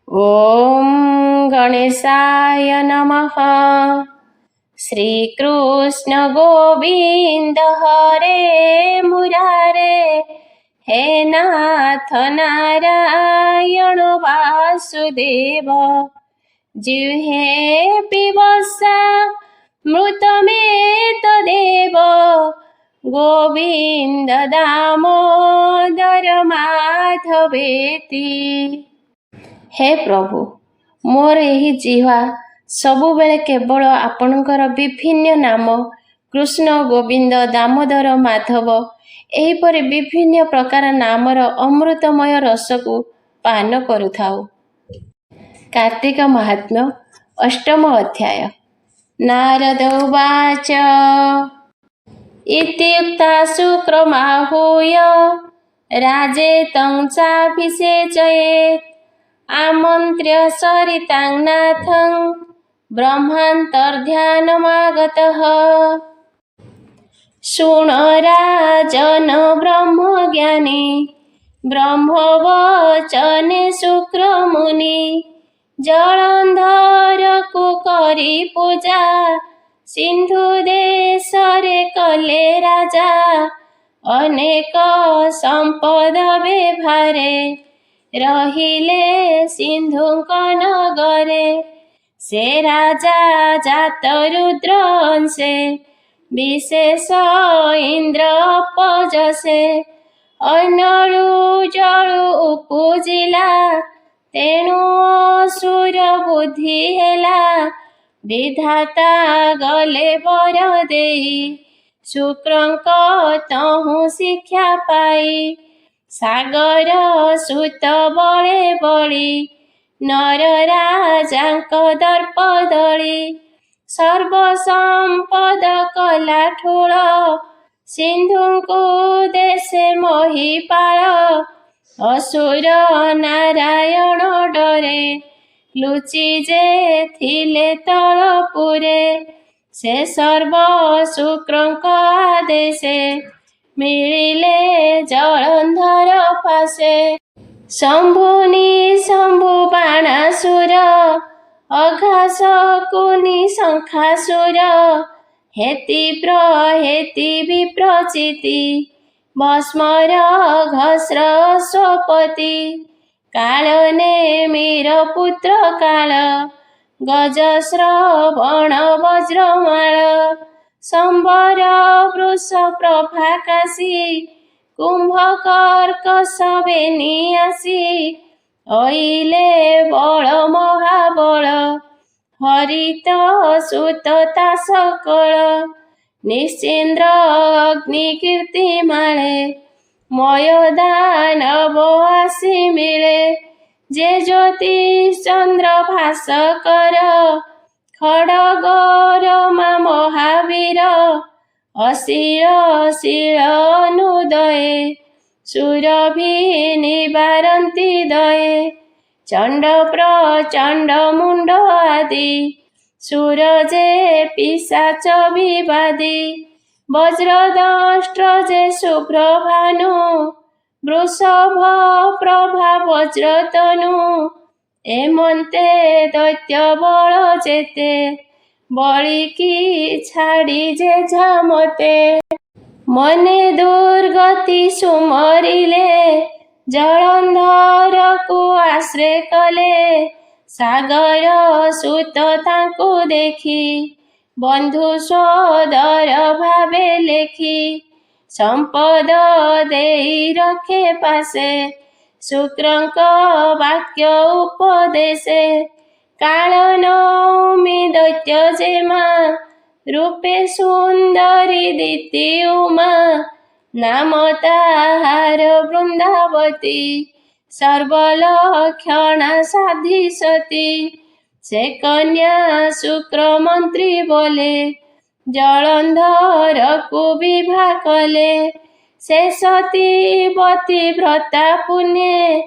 ॐ गणेशाय नमः। श्रीकृष्ण गोविंद हरे मुरारे, हे नाथ नारायण वासुदेव। जिह्वे पिबसा मृतमेतदेव, गोविंद दामोदर माधवेति। हे प्रभु, मोर एही जिह्वा सबुबेले केवल आपणकर विभिन्न नाम कृष्ण गोविंद दामोदर माधव एहीपरि विभिन्न प्रकार नामर अमृतमय रसकु पान करुथाउ। कार्तिक महात्म्य अष्टम अध्याय। नारद उवाच इत्युक्ता शुक्रमाहूय राजेतं चाभिषेचयेत्, आमन्त्र्य सरितां नाथं ब्रह्मान्तर्ध्यानमागतः। शृण राजन् ब्रह्मज्ञानी, ब्रह्मवचने शुक्रमुनि। जलन्धरकु करि पूजा, सिन्धु देशरे कले राजा। अनेक संपद बेभारे, रहिले सिन्धुक नगरे। से राजा जात रुद्र अंशे, विशेष इंद्र अपजसे। अन्नरु जळु उपजिला, तेणु असुर बुद्धि हेला। विधाता गले बर देई, शुक्रंक तहु शिक्षा पाई। सागर सुत बळे बळी, नर राजांक दर्प दळी। सर्व संपद कला ठुळ, सिन्धुंकु देशे महिपाळ। असुर नारायण डरे, लुचि जे थिले तळपुरे। से सर्व शुक्रंक आदेशे, मिलिले जलंधर फासे। शंभुनि शंभु बाणासुर, अघासकुनि शंखासुर। हेति प्रहेति विप्रचिति, भस्मर घस्र स्वपति। काल नेमिर पुत्र काल, गजश्रवण वज्रमाळ। संबर वृष प्रभाकाशी, कुंभकर्कश बेनियासी। अइले बल महाबल, हरित सुत तासकळ। निश्चेन्द्र अग्नि कीर्तिमाळे, मयदानव आसी मिळे। जे ज्योतिष चंद्र भास्कर, खड्ग रमा महावीर। अशील शील अनुदये, सुरभि निवारन्ति दये। चंड प्रचंड मुंड आदि, सुर जे पिशाच विवादी। वज्रदंष्ट्र जे शुभ्र भानु, वृषभ प्रभा वज्रतनु। एमन्ते दैत्य बल जेते, बलिकी छाड़ी जे झमते। मने दुर्गति सुमरिले, जलंधरकु आश्रय कले। सागर सुत तांकु देखी, बंधु सोदर भावे लेखी। संपद देई रखे पासे, शुक्रंक वाक्य उपदेशे। काल नौमि दैत्य जेमा, रूपे सुंदरी दीति उमा। नाम ताहार वृंदावती, सर्वलक्षणा साधी सती। से कन्या शुक्र मंत्री बोले, जलंधरकु विवाह कले। से सतीवती व्रता पुण्ये,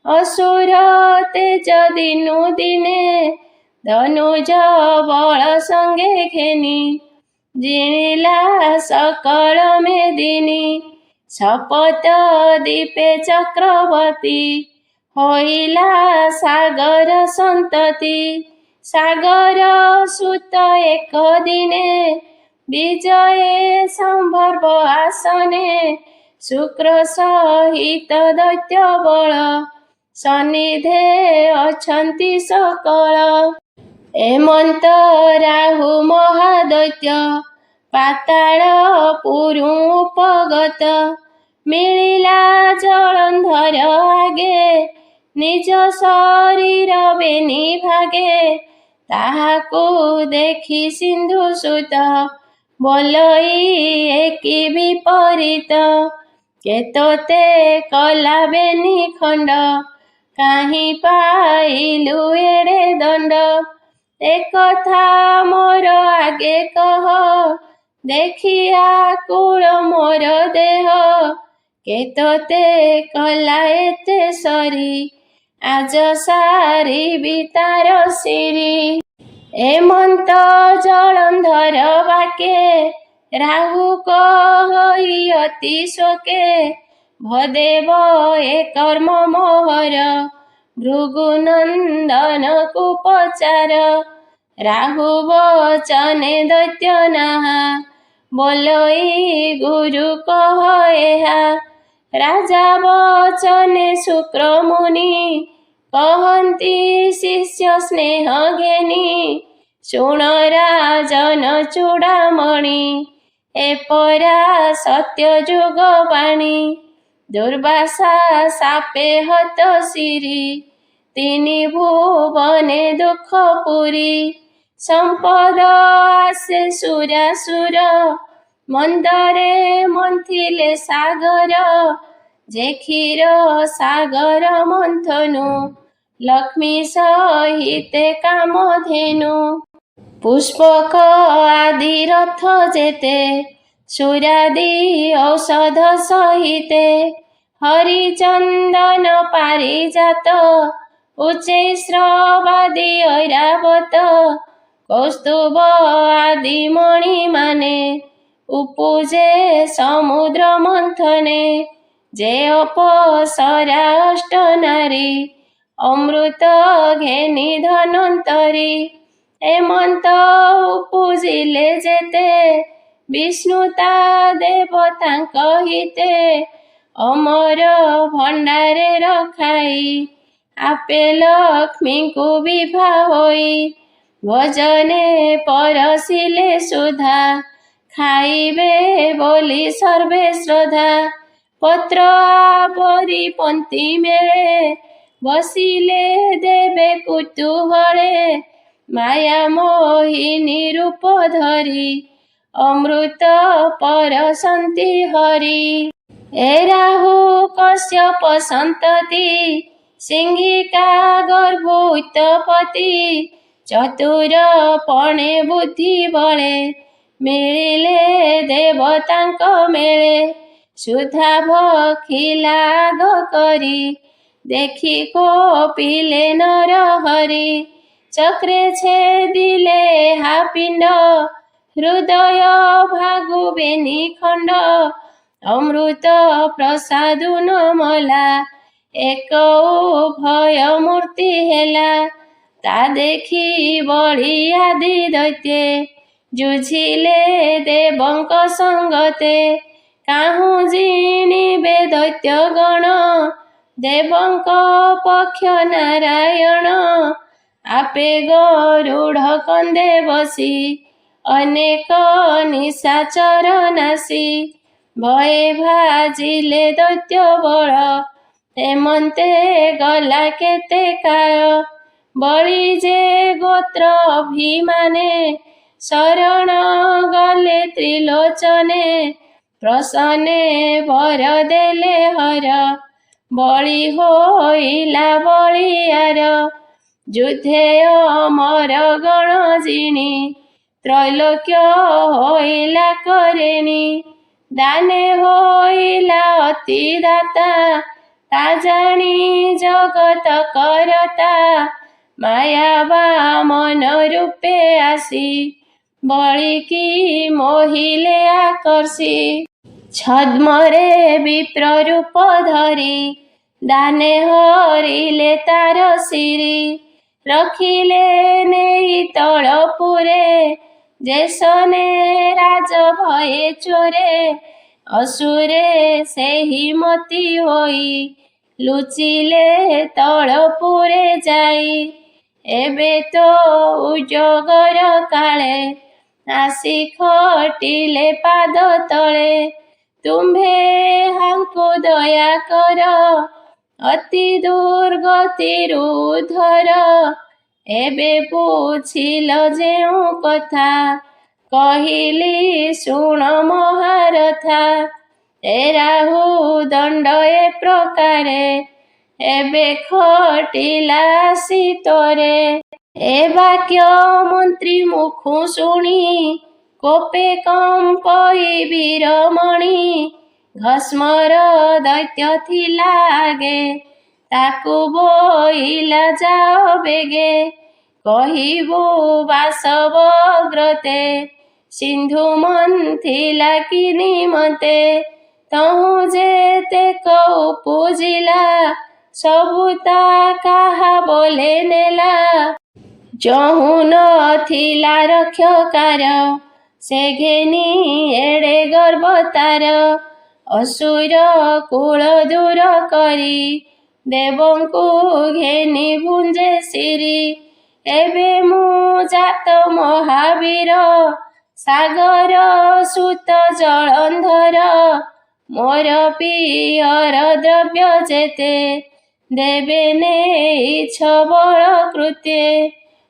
असुर तेज दिनु दिने। धनुज बल संगे घेनी, जिणिला सकल मेदिनी। शपथ दीपे चक्रवर्ती, होइला सागर सन्तति सागर सुत एक दिने विजये सम्भर्व आसने शुक्र सहित दैत्य बल सन्निधे अछन्ति सकल एमन्त राहु महादैत्य पाताल पुरु उपगत मिलिला जलन्धर आगे निज शरीर बेनी भागे ताहाकु देखि सिन्धु सुत बोलई एकी विपरीत केतोते कला बेनी खण्ड काहीं पाइलु एड़े दण्ड एकथा मोर आगे कह देखिया कुल मोर देह केतोते कला एते सरी आज सारी तार सिरी एमन्त जलन्धर बाके राहु कहि अति शोके भदेव ए कर्म मोहर भृगुनन्दन को पचार राहु वचने दैत्य नाहा बोलई गुरु कह एहा राजा वचने शुक्र मुनि कहन्ति शिष्य स्नेह घेनी शुण राजन चूड़ामणि एपरा सत्य जुग बाणी दुर्वासा सापे हत सिरी तिनि भुवने दुख पुरी संपद आसे सुरासुर मंदरे मंथिले सागर जे क्षीर सागर मंथनु लक्ष्मी सहिते कामधेनु पुष्पक आदि रथ जेते सुरादि औषध सहिते हरिचंदन पारिजात उच्चे श्रवादि ऐरावत कौस्तुभ आदि मणि माने उपुजे समुद्र मंथने जे अपसरा अष्ट नारी अमृत घेनी धनंतरी एमन्त उपुजिले जेते विष्णुता देवतांक हिते अमर भंडारे रखाई आपे लक्ष्मी को विभा होई भजने परसिले सुधा खाइबे बोली सर्वे श्रद्धा पत्र आवरी पंक्ति मेले बसिले देवे कुतूहले माया मोहिनी रूप धरी अमृत परसन्ति हरि ए राहु कश्यप सन्तति सिंहिका गर्भ उत्पत्ति चतुर पणे बुद्धि बळे मिलिले देवतांक मेळे सुधा भखिला आग करी देखि कोपिले नर हरि चक्रे छेदिले हा पिंड हृदय भागु बेनी खंड अमृत प्रसादु नमला एक भय मूर्ति हेला ता देखि बड़ी आदि दैत्ये जुझिले देवंक संगते काहू जिणिबे दैत्य गण देवंक पक्ष नारायण आपे गरुड़ कंदे बसी अनेक निशाचर नासी भये भाजिले दैत्य बल एमन्ते गला केते काल बळी जे गोत्र अभिमाने शरण गले त्रिलोचने प्रसन्ने वर देले हर बळी होइला बळियार युद्धे अमर गण जिणी त्रैलोक्य होइला करेणी दाने होइला अति दाता ता जानी जगत करता माया बामन रूपे आसी बळी की मोहिले आकर्षी छद्मरे विप्र रूप धरी ଦାନେ ହରିଲେ ତାର ଶିରି ରଖିଲେ ନେଇ ତଳପୁରେ ଯେସନେ ରାଜ ଭଏ ଚୋରେ ଅସୁରେ ସେହି ମତି ହୋଇ ଲୁଚିଲେ ତଳପୁରେ ଯାଇ ଏବେ ତ ଉଜଗର କାଳେ ଆସି ଖଟିଲେ ପାଦ ତଳେ ତୁମ୍ଭେ ହାଙ୍କୁ ଦୟା କର ଅତି ଦୁର୍ଗତିରୁ ଉଦ୍ଧାର ଏବେ ବୁଝିଲ ଯେଉଁ କଥା କହିଲି ଶୁଣ ମହାରଥା ଏ ରାହୁ ଦଣ୍ଡ ଏ ପ୍ରକାରେ ଏବେ ଖଟିଲା ଶୀତରେ ଏ ବାକ୍ୟ ମନ୍ତ୍ରୀ ମୁଖୁ ଶୁଣି କୋପେ କମ୍ପଇ ବୀରମଣି ଭସ୍ମର ଦୈତ୍ୟ ଥିଲା ଆଗେ ତାକୁ ବୋଇଲା ଯାଅ ବେଗେ କହିବୁ ବାସବଗ୍ରତେ ସିନ୍ଧୁ ମନ୍ଥିଲା କି ନିମନ୍ତେ ତହୁଁ ଯେତେକ ଉପୁଜିଲା ସବୁ ତା କାହା ବୋଲେ ନେଲା ଯହୁଁ ନଥିଲା ରକ୍ଷକାର ସେ ଘେନି ଏଡ଼େ ଗର୍ବ ତାର ଅସୁର କୂଳ ଦୂର କରି ଦେବଙ୍କୁ ଘେନି ଭୁଞ୍ଜେ ଶିରି ଏବେ ମୁଁ ଜାତ ମହାବୀର ସାଗର ସୁତ ଜଳନ୍ଧର ମୋର ପିୟର ଦ୍ରବ୍ୟ ଯେତେ ଦେବେ ନେଇଛ ବଳ କୃତେ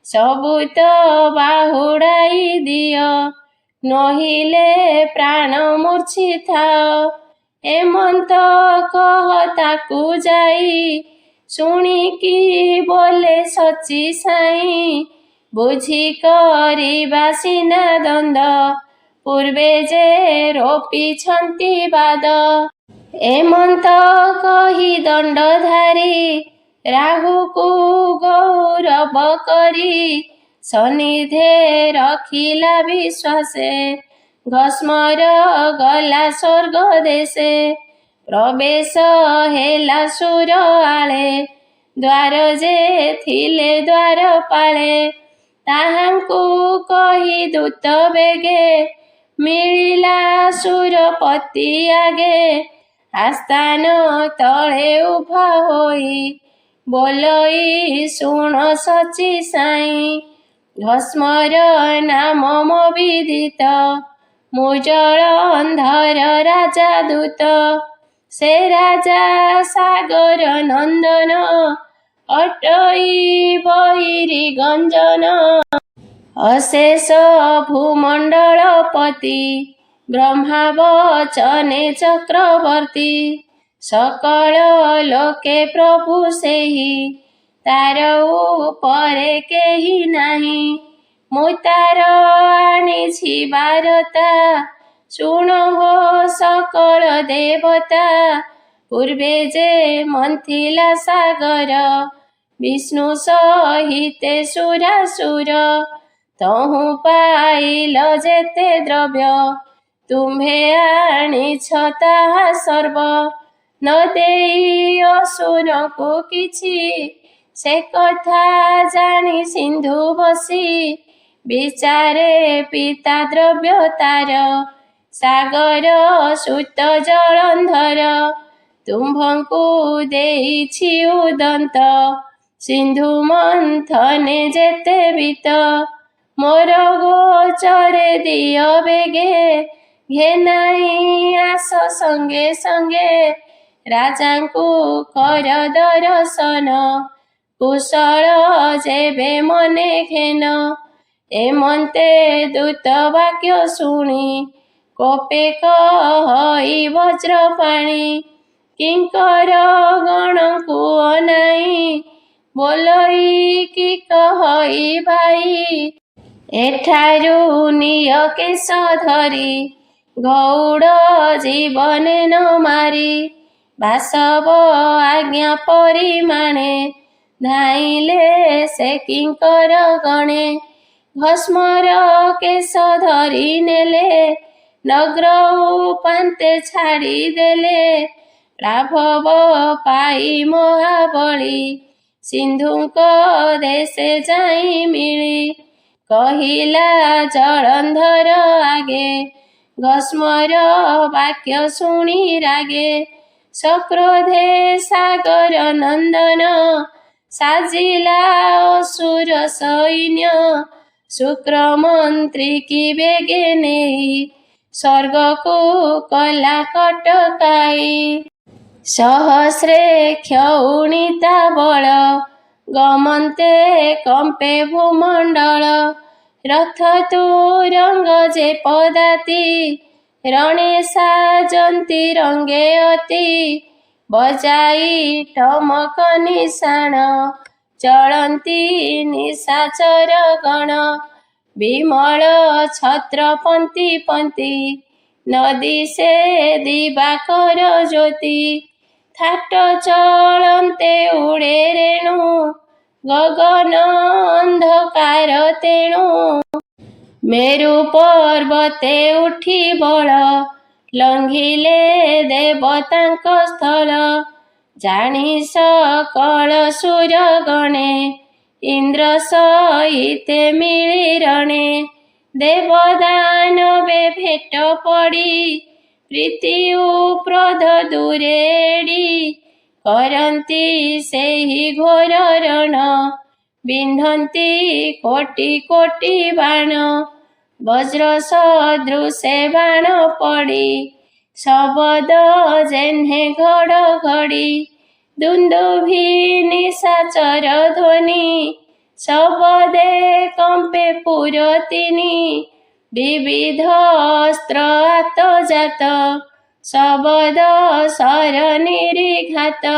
ସବୁ ତ ବାହୁଡ଼ାଇ ଦିଅ ନହିଲେ ପ୍ରାଣ ମୂର୍ଚ୍ଛିଥାଅ ଏମନ୍ତ କହ ତାକୁ ଯାଇ ଶୁଣିକି ବୋଲେ ସଚି ସାଇଁ ବୁଝି କରିବା ସିନା ଦ୍ୱନ୍ଦ ପୂର୍ବେ ଯେ ରୋପିଛନ୍ତି ବାଦ ଏମନ୍ତ କହି ଦଣ୍ଡଧାରୀ ରାହୁକୁ ଗୌରବ କରି ସନ୍ନିଧେ ରଖିଲା ବିଶ୍ୱାସେ ଭସ୍ମର ଗଲା ସ୍ୱର୍ଗ ଦେଶେ ପ୍ରବେଶ ହେଲା ସୁର ଆଳେ ଦ୍ୱାର ଯେ ଥିଲେ ଦ୍ୱାରପାଳେ ତାହାଙ୍କୁ କହି ଦୂତ ବେଗେ ମିଳିଲା ସୁରପତି ଆଗେ ଆସ୍ଥାନ ତଳେ ଉଭା ହୋଇ ବୋଲଇ ଶୁଣ ସଚି ସାଇଁ ଭସ୍ମର ନାମ ମବିଦିତ ମୁଁ ଜଳନ୍ଧର ରାଜା ଦୂତ ସେ ରାଜା ସାଗର ନନ୍ଦନ ଅଟଇ ବହିରି ଗଞ୍ଜନ ଅଶେଷ ଭୂମଣ୍ଡଳପତି ବ୍ରହ୍ମା ବଚନେ ଚକ୍ରବର୍ତ୍ତୀ ସକଳ ଲୋକେ ପ୍ରଭୁ ସେହି ତାର ଉପରେ କେହି ନାହିଁ ମୁଁ ତାର ଆଣିଛି ବାରତା ଶୁଣ ହୋ ସକଳ ଦେବତା ପୂର୍ବେ ଯେ ମନ୍ଥିଲା ସାଗର ବିଷ୍ଣୁ ସହିତେ ସୁରାସୁର ତହୁଁ ପାଇଲ ଯେତେ ଦ୍ରବ୍ୟ ତୁମ୍ଭେ ଆଣିଛ ତାହା ସର୍ବ ନ ଦେଇ ଅସୁରକୁ କିଛି ସେ କଥା ଜାଣି ସିନ୍ଧୁ ବସି ବିଚାରେ ପିତା ଦ୍ରବ୍ୟ ତାର ସାଗର ସୁତ ଜଳନ୍ଧର ତୁମ୍ଭଙ୍କୁ ଦେଇଛି ଉଦନ୍ତ ସିନ୍ଧୁ ମନ୍ଥନେ ଯେତେ ବିତ ମୋର ଗୋଚରେ ଦିଅ ବେଗେ ଘେନାଇ ଆସ ସଙ୍ଗେ ସଙ୍ଗେ ରାଜାଙ୍କୁ କର ଦର୍ଶନ କୁଶଳ ଯେବେ ମନେ ଘେନ ଏମନ୍ତେ ଦୂତ ବାକ୍ୟ ଶୁଣି କୋପେ କହି ବଜ୍ରପାଣି କିଙ୍କର ଗଣଙ୍କୁ ଅନାଇ ବୋଲଇ କି କହି ଭାଇ ଏଠାରୁ ନିଅ କେଶ ଧରି ଗୌଡ଼ ଜୀବନେ ନ ମାରି ବାସବ ଆଜ୍ଞା ପରିମାଣେ ଧାଇଁଲେ ସେ କିଙ୍କର ଗଣେ ଭସ୍ମର କେଶ ଧରି ନେଲେ ନଗ୍ର ଉପାନ୍ତେ ଛାଡ଼ି ଦେଲେ ରାଘବ ପାଇ ମହାବଳୀ ସିନ୍ଧୁଙ୍କ ଦେଶେ ଯାଇ ମିଳି କହିଲା ଜଳନ୍ଧର ଆଗେ ଭସ୍ମର ବାକ୍ୟ ଶୁଣି ରାଗେ ସକ୍ରୋଧେ ସାଗର ନନ୍ଦନ ସାଜିଲା ଅସୁର ସୈନ୍ୟ ଶୁକ୍ର ମନ୍ତ୍ରୀ କି ବେଗେ ନେଇ ସ୍ୱର୍ଗକୁ କଲା କଟକାଇ ସହସ୍ରେ କ୍ଷୌଣିତା ବଳ ଗମନ୍ତେ କମ୍ପେ ଭୂମଣ୍ଡଳ ରଥ ତୁରଙ୍ଗ ଯେ ପଦାତି ରଣେ ସାଜନ୍ତି ରଙ୍ଗେ ଅତି ବଜାଇ ଠମକ ନିଶାଣ ଚଳନ୍ତି ନିଶାଚର ଗଣ ବିମଳ ଛତ୍ର ପନ୍ତି ପନ୍ତି ନଦୀ ସେ ଦିବାକର ଜ୍ୟୋତି ଥାଟ ଚଳନ୍ତେ ଉଡ଼େ ରେଣୁ ଗଗନ ଅନ୍ଧକାର ତେଣୁ ମେରୁ ପର୍ବତେ ଉଠି ବଳ ଲଙ୍ଘିଲେ ଦେବତାଙ୍କ ସ୍ଥଳ ଜାଣି ସକଳ ସୁର ଗଣେ ଇନ୍ଦ୍ର ସହିତେ ମିଳି ରଣେ ଦେବଦାନବେ ଭେଟ ପଡ଼ି ପ୍ରୀତି ଉପ୍ରୋଧ ଦୂରେ ଏଡ଼ି କରନ୍ତି ସେହି ଘୋର ରଣ ବିନ୍ଧନ୍ତି କୋଟି କୋଟି ବାଣ ବଜ୍ର ସଦୃଶେ ବାଣ ପଡ଼ି ଶବଦ ଯେହ୍ନେ ଘଡ଼ଘଡ଼ି ଦୁନ୍ଦୁଭି ନିଶାଚର ଧ୍ୱନି ଶବଦେ କମ୍ପେ ପୁରତିନି ବିବିଧ ଅସ୍ତ୍ର ଆତଜାତ ଶବଦ ଶର ନିରିଘାତ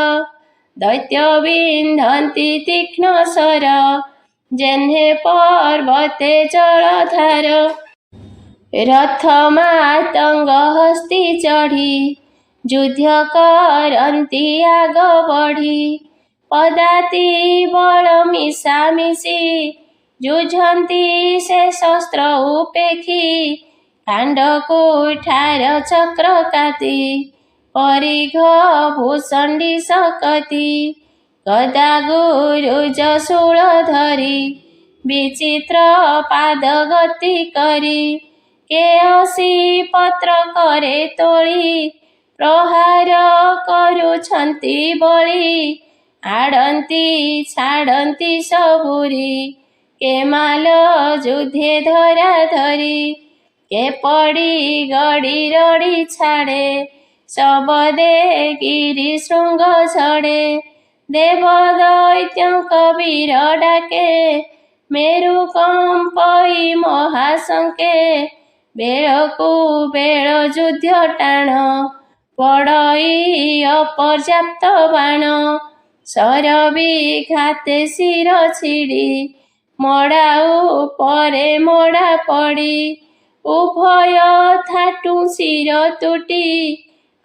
ଦୈତ୍ୟ ବିନ୍ଧନ୍ତି ତୀକ୍ଷ୍ଣ ଶର ଯେହ୍ନେ ପର୍ବତେ ଜଳଧାର ରଥ ମାତଙ୍ଗ ହସ୍ତି ଚଢ଼ି ଯୁଦ୍ଧ କରନ୍ତି ଆଗ ବଢ଼ି ପଦାତି ବଳ ମିଶାମିଶି ଯୁଝନ୍ତି ସେ ଶସ୍ତ୍ର ଉପେକ୍ଷି କାଣ୍ଡ କୁଠାର ଚକ୍ର କାତି ପରିଘ ଭୂଷଣ୍ଡି ଶକତି ଗଦା ଗୁରୁଜ ଶୂଳ ଧରି ବିଚିତ୍ର ପାଦ ଗତି କରି କେଅସି ପତ୍ର କରେ ତୋଳି ପ୍ରହାର କରୁଛନ୍ତି ବଳି ଆଡ଼ନ୍ତି ଛାଡ଼ନ୍ତି ସବୁରି କେ ମାଲ ଯୁଦ୍ଧେ ଧରା ଧରି କେ ପଡ଼ି ଗଡ଼ି ରଡ଼ି ଛାଡ଼େ ଶବଦେ ଗିରି ଶୃଙ୍ଗ ଝଡ଼େ ଦେବ ଦୈତ୍ୟଙ୍କ ବୀର ଡାକେ ମେରୁ କମ୍ପଇ ମହାଶଙ୍କେ ବେଳକୁ ବେଳ ଯୁଦ୍ଧ ଟାଣ ପଡ଼ଇ ଅପର୍ଯ୍ୟାପ୍ତ ବାଣ ଶର ବିଘାତେ ଶିର ଛିଡ଼ି ମଡ଼ା ଉପରେ ମଡ଼ା ପଡ଼ି ଉଭୟ ଥାଟୁ ଶିର ତୁଟି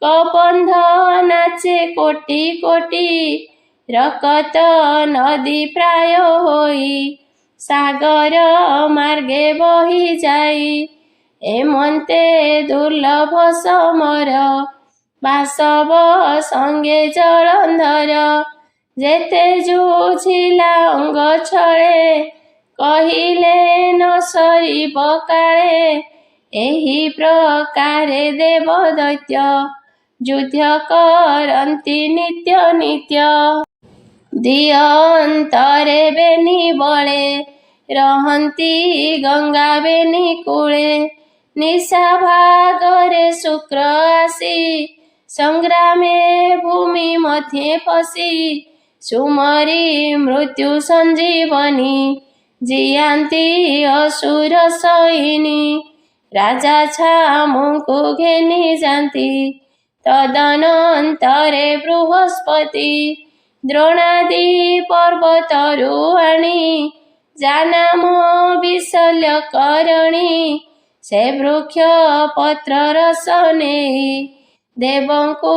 କବନ୍ଧ ନାଚେ କୋଟି କୋଟି ରକତ ନଦୀ ପ୍ରାୟ ହୋଇ ସାଗର ମାର୍ଗେ ବହି ଯାଇ ଏମନ୍ତେ ଦୁର୍ଲଭ ସମର ବାସବ ସଙ୍ଗେ ଜଳନ୍ଧର ଯେତେ ଯୁଝିଲା ଅଙ୍ଗ ଛଳେ କହିଲେ ନ ସରିବ କାଳେ ଏହି ପ୍ରକାରେ ଦେବ ଦୈତ୍ୟ ଯୁଦ୍ଧ କରନ୍ତି ନିତ୍ୟ ନିତ୍ୟ ଦିଅନ୍ତରେ ବେନି ବଳେ ରହନ୍ତି ଗଙ୍ଗା ବେନି କୂଳେ ନିଶା ଭାଗରେ ଶୁକ୍ର ଆସି ସଂଗ୍ରାମେ ଭୂମି ମଧ୍ୟେ ପଶି ସୁମରି ମୃତ୍ୟୁ ସଞ୍ଜୀବନୀ ଜିଆନ୍ତି ଅସୁର ସୈନୀ ରାଜା ଛାମୁଙ୍କୁ ଘେନି ଯାନ୍ତି ତଦନନ୍ତରେ ବୃହସ୍ପତି ଦ୍ରୋଣାଦି ପର୍ବତରୁ ଆଣି ଜାନାମ ବିଶଲ୍ୟ କରଣୀ ସେ ବୃକ୍ଷ ପତ୍ର ରସ ନେଇ ଦେବଙ୍କୁ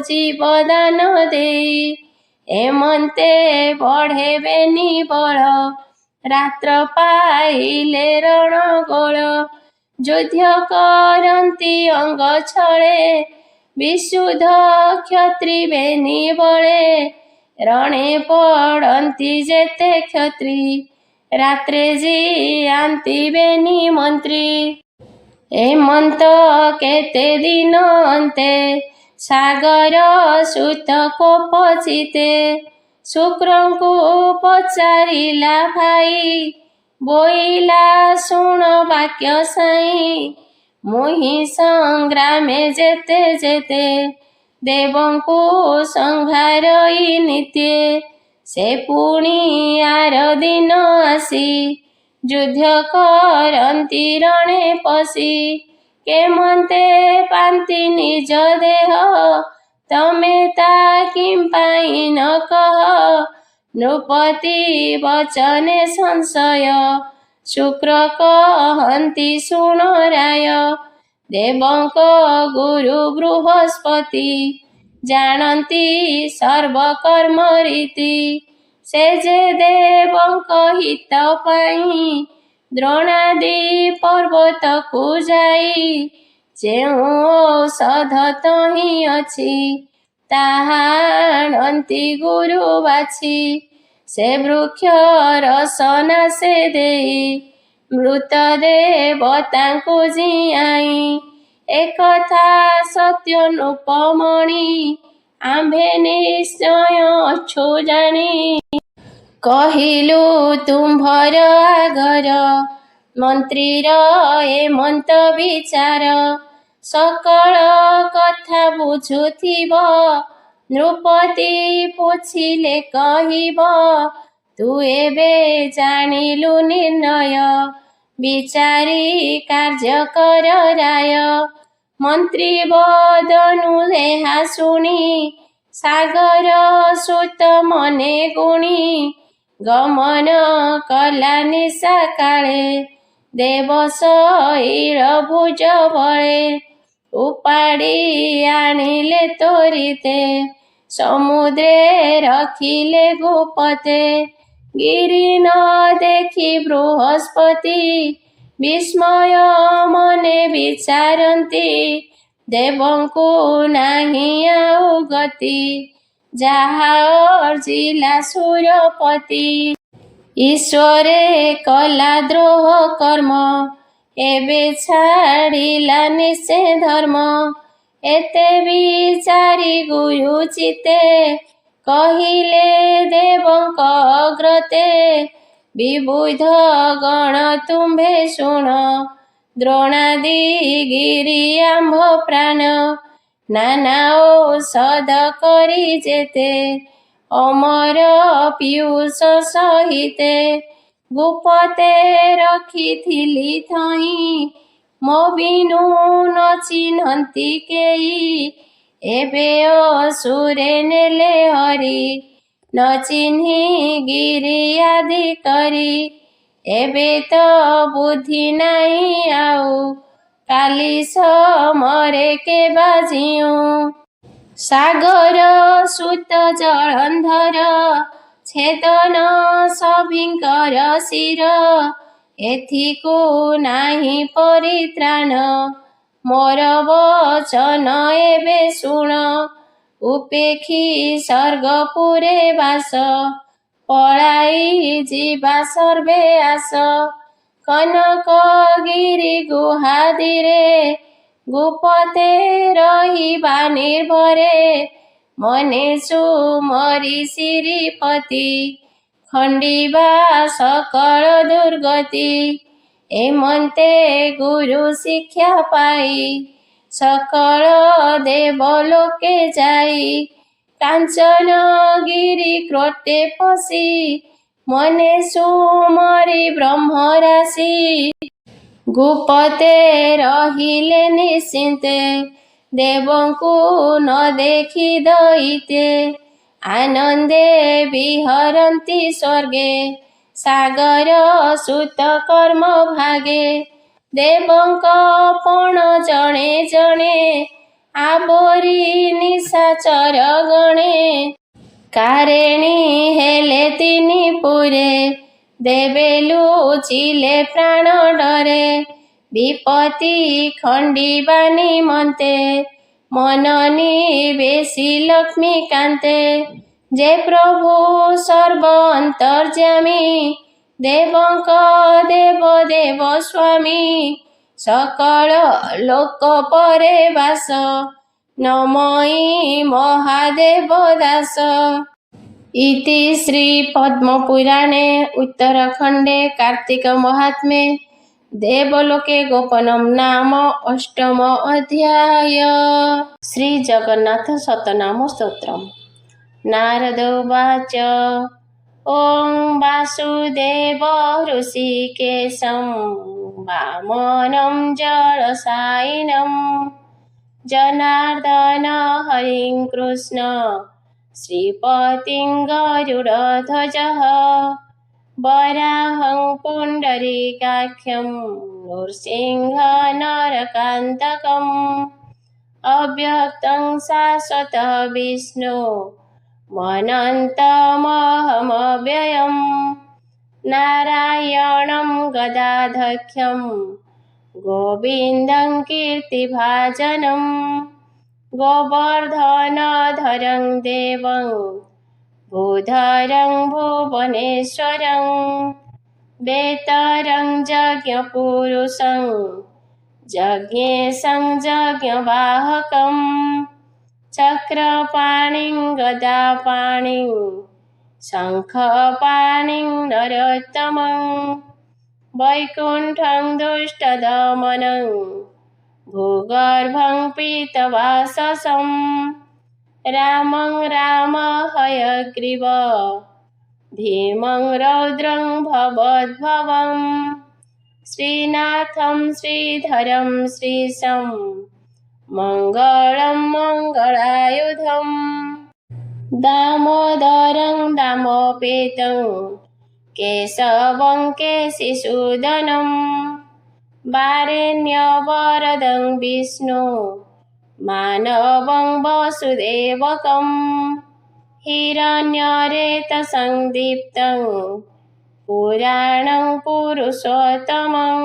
ଜୀବଦାନ ଦେଇ ଏମନ୍ତେ ବଢ଼େ ବେନି ବଳ ରାତ୍ର ପାଇଲେ ରଣଗୋଳ ଯୁଦ୍ଧ କରନ୍ତି ଅଙ୍ଗ ଛଳେ ବିଶୁଦ୍ଧ କ୍ଷତ୍ରି ବେନି ବଳେ ରଣେ ପଡ଼ନ୍ତି ଯେତେ କ୍ଷତ୍ରି ରାତ୍ରେ ଜିଆନ୍ତି ବେନି ମନ୍ତ୍ରୀ। ଏମନ୍ତ କେତେ ଦିନ ଅନ୍ତେ ସାଗର ସୁତ କୋପ ଚିତେ ଶୁକ୍ରଙ୍କୁ ପଚାରିଲା ଭାଇ ବୋଇଲା ଶୁଣ ବାକ୍ୟ ସାଇ ମୁହିଁ ସଂଗ୍ରାମେ ଯେତେ ଯେତେ ଦେବଙ୍କୁ ସଂହାରଇ ନିତେ ସେ ପୁଣି ଆର ଦିନ ଆସି ଯୁଦ୍ଧ କରନ୍ତି ରଣେ ପଶି କେମନ୍ତେ ପାନ୍ତି ନିଜ ଦେହ ତମେ ତା କିମ୍ପାଇଁ ନ କହ ନୃପତି ବଚନେ ସଂଶୟ ଶୁକ୍ର କହନ୍ତି ଶୁଣ ରାୟ ଦେବଙ୍କ ଗୁରୁ ବୃହସ୍ପତି ଜାଣନ୍ତି ସର୍ବକର୍ମ ରୀତି ସେ ଯେ ଦେବଙ୍କ ହିତ ପାଇଁ ଦ୍ରୋଣାଦି ପର୍ବତକୁ ଯାଇ ଯେଉଁ ଔଷଧ ତହିଁ ଅଛି ତାହା ଆଣନ୍ତି ଗୁରୁ ବାଛି ସେ ବୃକ୍ଷ ରସନା ସେ ଦେଇ ମୃତ ଦେବତାଙ୍କୁ ଜିଆଇ ଏକଥା ସତ୍ୟ ନୃପମଣି ଆମ୍ଭେ ନିଶ୍ଚୟ ଅଛୁ ଜାଣି କହିଲୁ ତୁମ୍ଭର ଆଗର ମନ୍ତ୍ରୀର ଏମନ୍ତ ବିଚାର ସକଳ କଥା ବୁଝୁଥିବ ନୃପତି ପୁଛିଲେ କହିବ ତୁ ଏବେ ଜାଣିଲୁ ନିର୍ଣ୍ଣୟ ବିଚାରି କାର୍ଯ୍ୟ କର ରାୟ ମନ୍ତ୍ରୀ ବଦନୁ ଏହା ଶୁଣି ସାଗର ସୁତ ମନେ ଗୁଣି ଗମନ କଲା ନିଶା କାଳେ ଦେବଶୈଳ ଭୁଜ ବଳେ ଉପାଡ଼ି ଆଣିଲେ ତୋରିତେ ସମୁଦ୍ରେ ରଖିଲେ ଗୁପତେ ଗିରି ନ ଦେଖି ବୃହସ୍ପତି ବିସ୍ମୟ ମନେ ବିଚାରନ୍ତି ଦେବଙ୍କୁ ନାହିଁ ଆଉ ଗତି ଯାହା ଅର୍ଜିଲା ସୁରପତି ଈଶ୍ୱରେ କଲା ଦ୍ରୋହ କର୍ମ ଏବେ ଛାଡ଼ିଲା ନିଶ୍ଚେ ଧର୍ମ ଏତେ ବିଚାରି ଗୁରୁ ଚିତେ କହିଲେ ଦେବଙ୍କ ଅଗ୍ରତେ ବିବୁଧ ଗଣ ତୁମ୍ଭେ ଶୁଣ ଦ୍ରୋଣାଦି ଗିରି ଆମ୍ଭ ପ୍ରାଣ ନାନା ଔଷଧ କରି ଯେତେ ଅମର ପୀୟୁଷ ସହିତେ ଗୁପତେ ରଖିଥିଲି ଥଇ ମୋ ବିନୁ ନ ଚିହ୍ନନ୍ତି କେହି ଏବେ ଅସୁରେ ନେଲେ ହରି ନ ଚିହ୍ନି ଗିରି ଆଦି କରି ଏବେ ତ ବୁଦ୍ଧି ନାହିଁ ଆଉ କାଲି ସମରେ କେବା ଜିଉଁ ସାଗର ସୁତ ଜଳନ୍ଧର ଛେଦନ ସଭିଙ୍କର ଶିର ଏଥିକୁ ନାହିଁ ପରିତ୍ରାଣ ମୋର ବଚନ ଏବେ ଶୁଣ ଉପେକ୍ଷୀ ସ୍ୱର୍ଗପୁରେ ବାସ ପଳାଇ ଯିବା ସର୍ବେ ଆସ କନକଗିରି ଗୁହାଦିରେ ଗୁପତେ ରହିବା ନିର୍ଭରେ ମନେ ସୁମରି ଶ୍ରୀପତି ଖଣ୍ଡିବା ସକଳ ଦୁର୍ଗତି ଏମନ୍ତେ ଗୁରୁ ଶିକ୍ଷା ପାଇ ସକଳ ଦେବଲୋକେ ଯାଇ କାଞ୍ଚନଗିରି କ୍ରୋଟେ ପଶି ମନେ ସୁମରି ବ୍ରହ୍ମରାଶି ଗୁପତେ ରହିଲେ ନିଶ୍ଚିନ୍ତେ ଦେବଙ୍କୁ ନ ଦେଖି ଦଇତେ ଆନନ୍ଦେ ବିହରନ୍ତି ସ୍ୱର୍ଗେ ସାଗର ସୁତ କର୍ମ ଭାଗେ ଦେବଙ୍କ ପଣ ଜଣେ ଜଣେ ଆବରି ନିଶାଚର ଗଣେ କାରେଣୀ ହେଲେ ତିନି ପୁରେ ଦେବେ ଲୁଚିଲେ ପ୍ରାଣ ଡରେ ବିପତ୍ତି ଖଣ୍ଡିବା ନିମନ୍ତେ मननिवेशी लक्ष्मीकान्ते जय प्रभु सर्व अन्तर्यामी देवଙ୍କ देव देव स्वामी सकल लोक परे वास नमयि महादेव दास। इति श्री पद्मपुराणे उत्तराखण्डे कार्तिक महात्म्ये देवलोके गोपनं नाम अष्टम अध्याय। श्री जगन्नाथ शतनाम स्तोत्रम्। नारद उवाच ॐ वासुदेव ऋषिकेशं वामनं जलसायिनं जनार्दन हरिं कृष्ण श्रीपतिं गरुडध्वजः वराहं पुण्डरीकाख्यं नृसिंहनरकान्तकम् अव्यक्तं शाश्वत विष्णु मनन्तमहमव्ययम् नारायणं गदाधक्ष्यं गोविन्दं कीर्तिभाजनं गोवर्धनधरं देवं भूधरं भुवनेश्वरं वेतरं यज्ञपुरुषं यज्ञेशं यज्ञवाहकं चक्रपाणिं गदापाणिं शङ्खपाणिं नरोत्तमं वैकुण्ठं दुष्टदमनं भूगर्भं पीतवाससं रामं राम हयग्रीव धीमं रौद्रं भवद्भवं श्रीनाथं श्रीधरं श्रीशं मङ्गलं मङ्गलायुधं दामोदरं दामोपेतं केशवं केशिसूदनं वारेण्यवरदं विष्णु मानवं वसुदेवकं हिरण्यरेतसंदीप्तं पुराणं पुरुषोत्तमं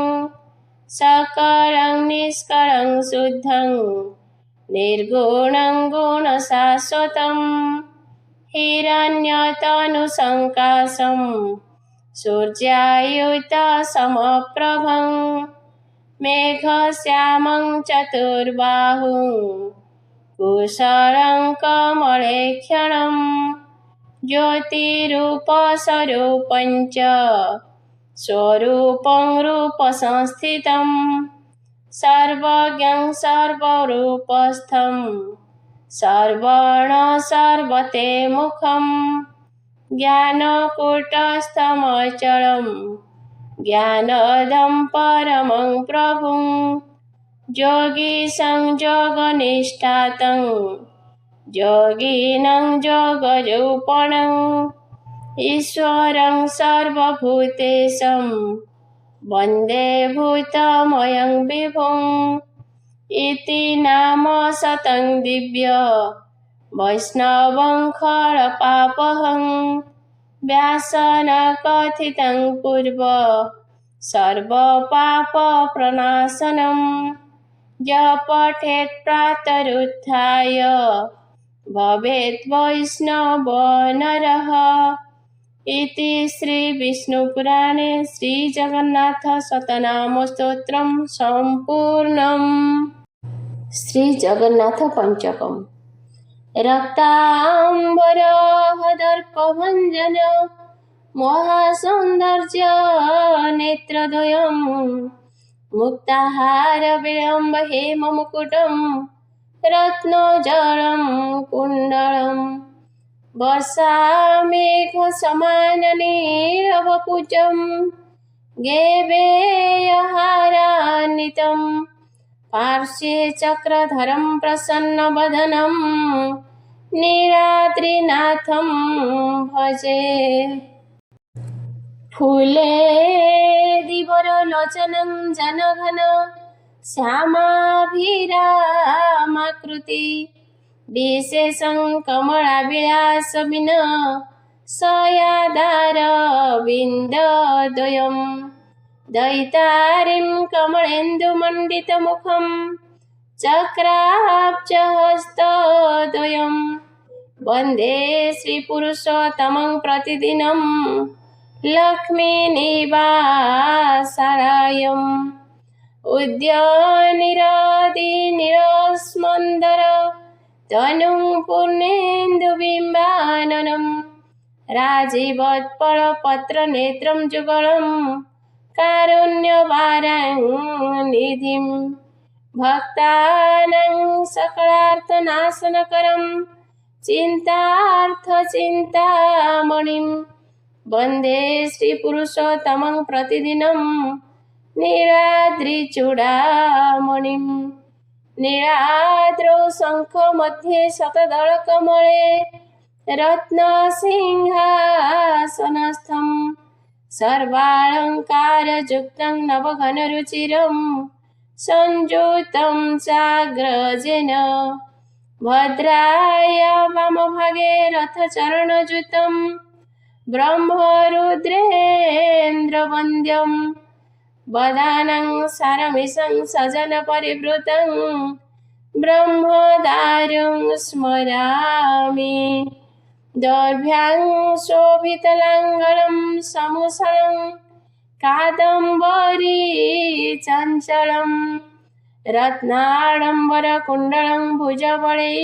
सकलं निष्कलं शुद्धं निर्गुणं गुणशाश्वतं हिरण्यतनुसङ्काशं सूर्यायुतसमप्रभं मेघश्यामं चतुर्बाहुं कुशलं कमलेक्षणं ज्योतिरूपस्वरूपं च स्वरूपं रूपसंस्थितं सर्वज्ञं सर्वरूपस्थं सर्वणः सर्वते मुखं ज्ञानकूटस्थमचलं ज्ञानदं परमं प्रभुं योगीशं योगनिष्ठातं योगिनं योगरूपणं ईश्वरं सर्वभूतेशं वन्दे भूतमयं विभुम् इति नाम शतं दिव्य वैष्णवं खरपापहं व्यासेन कथितं पूर्व सर्वपापप्रणाशनं यः पठेत् प्रातरुत्थाय भवेत् वैष्णवो नरः। इति श्री विष्णुपुराणे श्री जगन्नाथ शतनाम स्तोत्रम संपूर्णम्। श्री जगन्नाथ पंचकम्। रक्ताम्बरदर्पभञ्जन महासौन्दर्य नेत्रद्वयं मुक्ताहारविलम्ब हेममुकुटं रत्नजलं कुण्डलं वर्षामेघसमाननीरवपुजं गेवेयहारान्वितं पार्श्वे चक्रधरं प्रसन्नवदनं नीलाद्रिनाथं भजे। फूलेदिवरलोचनं जनघन श्यामाभिरामाकृति विशेषं कमलाविलासविन सयादारविन्दद्वयं दयितारिं कमलेन्दुमण्डितमुखं चक्राब्जहस्तद्वयं वन्दे श्रीपुरुषोत्तमं प्रतिदिनं लक्ष्मीनिवासारायम् उद्यानिरादिनिरस्मन्दर तनुं पूर्णेन्दुबिम्बाननं राजीवत्पलपत्रनेत्रं जुगलं कारुण्यवारां भक्तानां सकलार्थनाशनकरं चिन्तार्थचिन्तामणिं वन्दे श्रीपुरुषोत्तमं प्रतिदिनं नीलाद्रिचूडामणिं नीलाद्रौ शङ्खमध्ये शतदलकमले रत्नसिंहासनस्थं सर्वालङ्कारयुक्तं नवघनरुचिरं संयुतं चाग्रजेन भद्राय वामभागे रथचरणयुतं ब्रह्मरुद्रेन्द्रवन्द्यं वदानं सारमिषं सजनपरिवृतं ब्रह्मदारुं स्मरामि दौर्भ्यां शोभितलाङ्गलं समुसलं कादम्बरी चञ्चलं रत्नाडम्बरकुण्डलं भुजबलै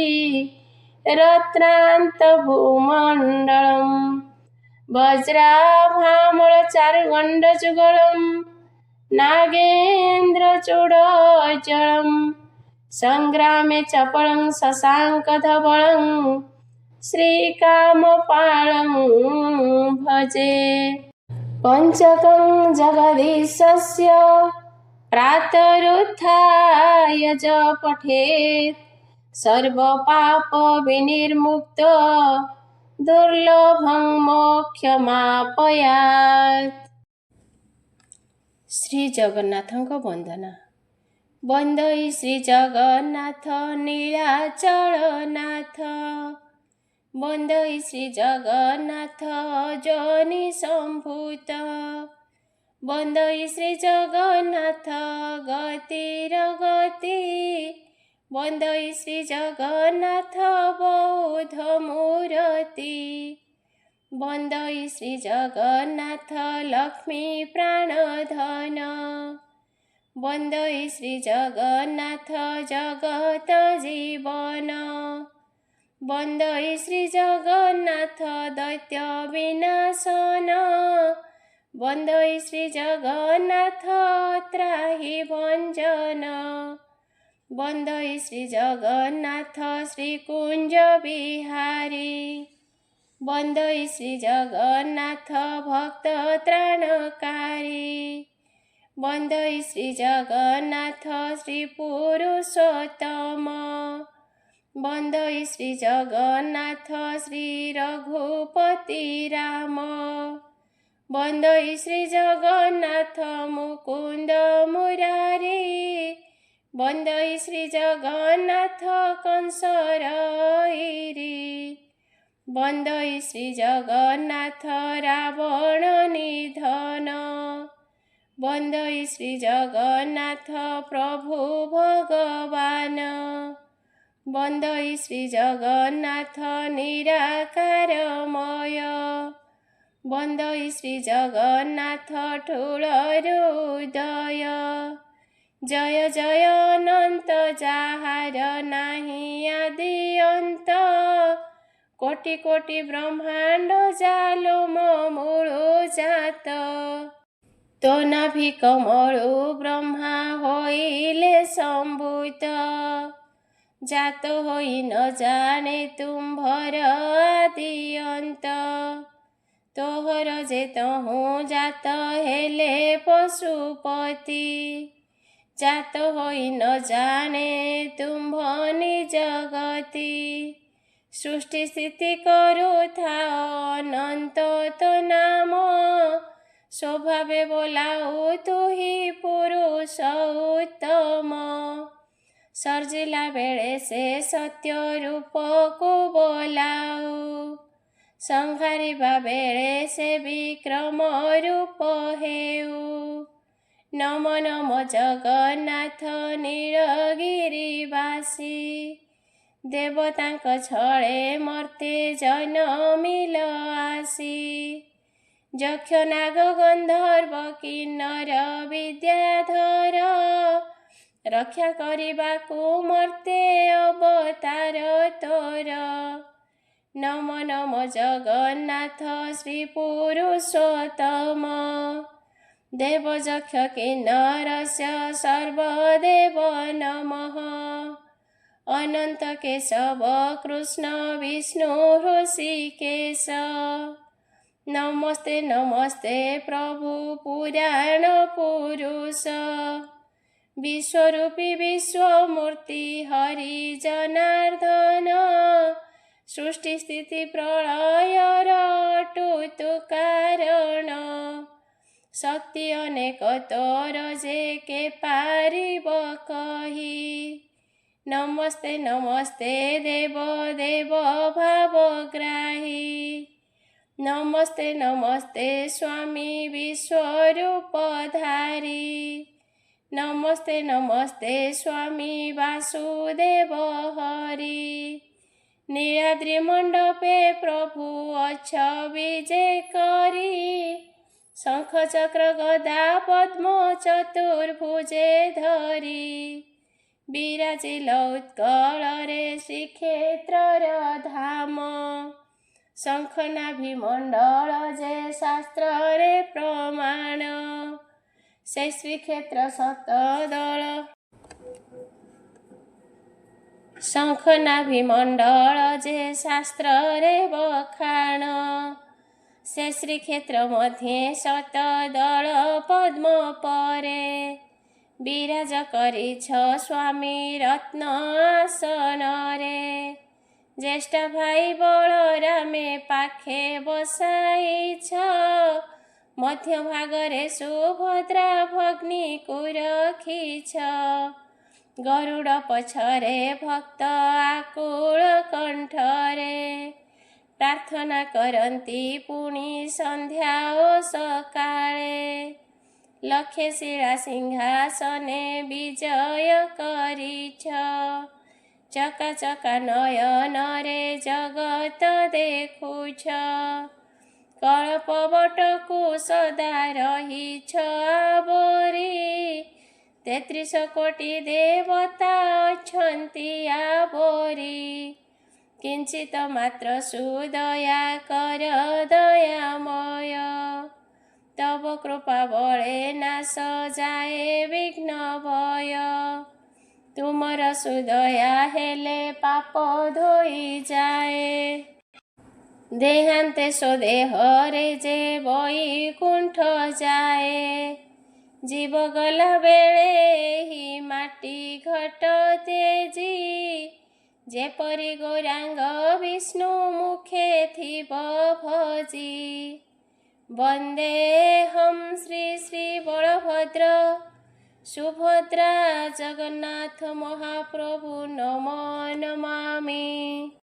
रत्नान्तभूमण्डलं वज्राभामलचारुगण्डजुगलं नागेन्द्रचूडोज्ज्वलं सङ्ग्रामे चपलं शशाङ्कधवलं श्रीकामपालं भजे पञ्चकं जगदीशस्य प्रातरुत्थाय च पठेत् सर्वपापविनिर्मुक्त दुर्लभं मोक्षमापयात्। श्री जगन्नाथଙ୍କ ବନ୍ଦନା। ବନ୍ଦଇ ଶ୍ରୀ ଜଗନ୍ନାଥ ନୀଳାଚଳନାଥ ବନ୍ଦଇ ଶ୍ରୀ ଜଗନ୍ନାଥ ଯୋନି ସମ୍ଭୂତ ବନ୍ଦଇ ଶ୍ରୀ ଜଗନ୍ନାଥ ଗତିର ଗତି ବନ୍ଦଇ ଶ୍ରୀ ଜଗନ୍ନାଥ ବୌଦ୍ଧ ମୂରତି ବନ୍ଦଇ ଶ୍ରୀ ଜଗନ୍ନାଥ ଲକ୍ଷ୍ମୀ ପ୍ରାଣଧନ ବନ୍ଦଇ ଶ୍ରୀ ଜଗନ୍ନାଥ ଜଗତ ଜୀବନ ବନ୍ଦଇ ଶ୍ରୀ ଜଗନ୍ନାଥ ଦୈତ୍ୟ ବିନାଶନ ବନ୍ଦଇ ଶ୍ରୀ ଜଗନ୍ନାଥ ତ୍ରାହି ଭଞ୍ଜନ ବନ୍ଦଇ ଶ୍ରୀ ଜଗନ୍ନାଥ ଶ୍ରୀକୁଞ୍ଜ ବିହାରୀ ବନ୍ଦଇ ଶ୍ରୀ ଜଗନ୍ନାଥ ଭକ୍ତ ତ୍ରାଣକାରୀ ବନ୍ଦଇ ଶ୍ରୀ ଜଗନ୍ନାଥ ଶ୍ରୀ ପୁରୁଷୋତ୍ତମ ବନ୍ଦଇ ଶ୍ରୀ ଜଗନ୍ନାଥ ଶ୍ରୀ ରଘୁପତି ରାମ ବନ୍ଦଇ ଶ୍ରୀ ଜଗନ୍ନାଥ ମୁକୁନ୍ଦ ମୁରାରୀ ବନ୍ଦଇ ଶ୍ରୀ ଜଗନ୍ନାଥ କଂସରଇରି ବନ୍ଦଇ ଶ୍ରୀ ଜଗନ୍ନାଥ ରାବଣ ନିଧନ ବନ୍ଦଇ ଶ୍ରୀ ଜଗନ୍ନାଥ ପ୍ରଭୁ ଭଗବାନ ବନ୍ଦଇ ଶ୍ରୀ ଜଗନ୍ନାଥ ନିରାକାରମୟ ବନ୍ଦଇ ଶ୍ରୀ ଜଗନ୍ନାଥ ଠୁଳ ହୃଦୟ ଜୟ ଜୟ ଅନନ୍ତ ଯାହାର ନାହିଁ ଆଦି ଅନ୍ତ କୋଟି କୋଟି ବ୍ରହ୍ମାଣ୍ଡ ଜାଲୋ ମୋ ମୂଳୁ ଜାତ ତୋ ନାଭି କମଳୁ ବ୍ରହ୍ମା ହୋଇଲେ ସମ୍ଭୂତ ଜାତ ହୋଇ ନ ଜାଣେ ତୁମ୍ଭର ଆଦି ଅନ୍ତ ତୋହର ଯେ ତହୁଁ ଜାତ ହେଲେ ପଶୁପତି ଜାତ ହୋଇ ନ ଜାଣେ ତୁମ୍ଭ ନିଜ ଗତି ସୃଷ୍ଟି ସ୍ଥିତି କରୁଥାଅ ଅନନ୍ତ ତୋ ନାମ ସ୍ୱଭାବେ ବୋଲାଉ ତୁହି ପୁରୁଷ ଉତ୍ତମ ସର୍ଜିଲା ବେଳେ ସେ ସତ୍ୟ ରୂପକୁ ବୋଲାଉ ସଂହାରିବା ବେଳେ ସେ ବିକ୍ରମ ରୂପ ହେଉ नम नम जगन्नाथ नीलगिरिवासी देवतांक छळे मर्ते जनमिल आसी यक्ष नाग गंधर्व किन्नर विद्याधर रक्षा करिबाकु मर्ते अवतार तोर नम नम जगन्नाथ श्री पुरुषोत्तम देव यक्ष किन्नरस्य सर्वदेव नमः अनंत केशव कृष्ण विष्णु ऋषिकेश नमस्ते नमस्ते प्रभु पुराण पुरुष विश्वरूपी विश्वमूर्ति हरि जनार्दन सृष्टि स्थिति प्रलयर अटूतु कारण शक्ति अनेक तोर जे के पारिब कही नमस्ते नमस्ते देव देव भावग्राही नमस्ते नमस्ते स्वामी विश्वरूपधारी नमस्ते नमस्ते स्वामी वासुदेव हरि नीलाद्रि मंडपे प्रभु अच्छ विजय करी शंख चक्र गदा पद्म चतुर्भुजे धरी विराजिल उत्कल रे श्रीक्षेत्र धाम शंखनाभि मंडल जे शास्त्र रे प्रमाण से श्रीक्षेत्र सतदल शंखनाभि मंडल जे शास्त्र रे बखाण से श्रीक्षेत्र मध्ये शतदल पद्म परे विराज करिछ स्वामी रत्न आसन रे ज्येष्ठ भाई बलरामे पाखे बसाइछ मध्य भागरे सुभद्रा भग्नी को रखिछ गरुड़ पछरे भक्त आकुल कंठरे प्रार्थना करती पुणी संध्या ओ सकाळे लक्षे शिला सिंहासने विजय करिछ चका चका नयन रे जगत देखुछ कल्पवटकु सदा रहिछ आवरी 33 कोटि देवता अछन्ति आवरी किंचित मात्र सुदया कर दयामय तब कृपा बळे नाश जाए विघ्न भय तुमर सुदया हेले पाप धोई जाए देहांते स्वदेह रे जे वैकुंठ जाए जीव गला बेळे ही माटी घट तेजी जेपरि गौरांग विष्णु मुखे थिब भजी वंदेहं श्री श्री बलभद्र सुभद्रा जगन्नाथ महाप्रभु नमो नमामि।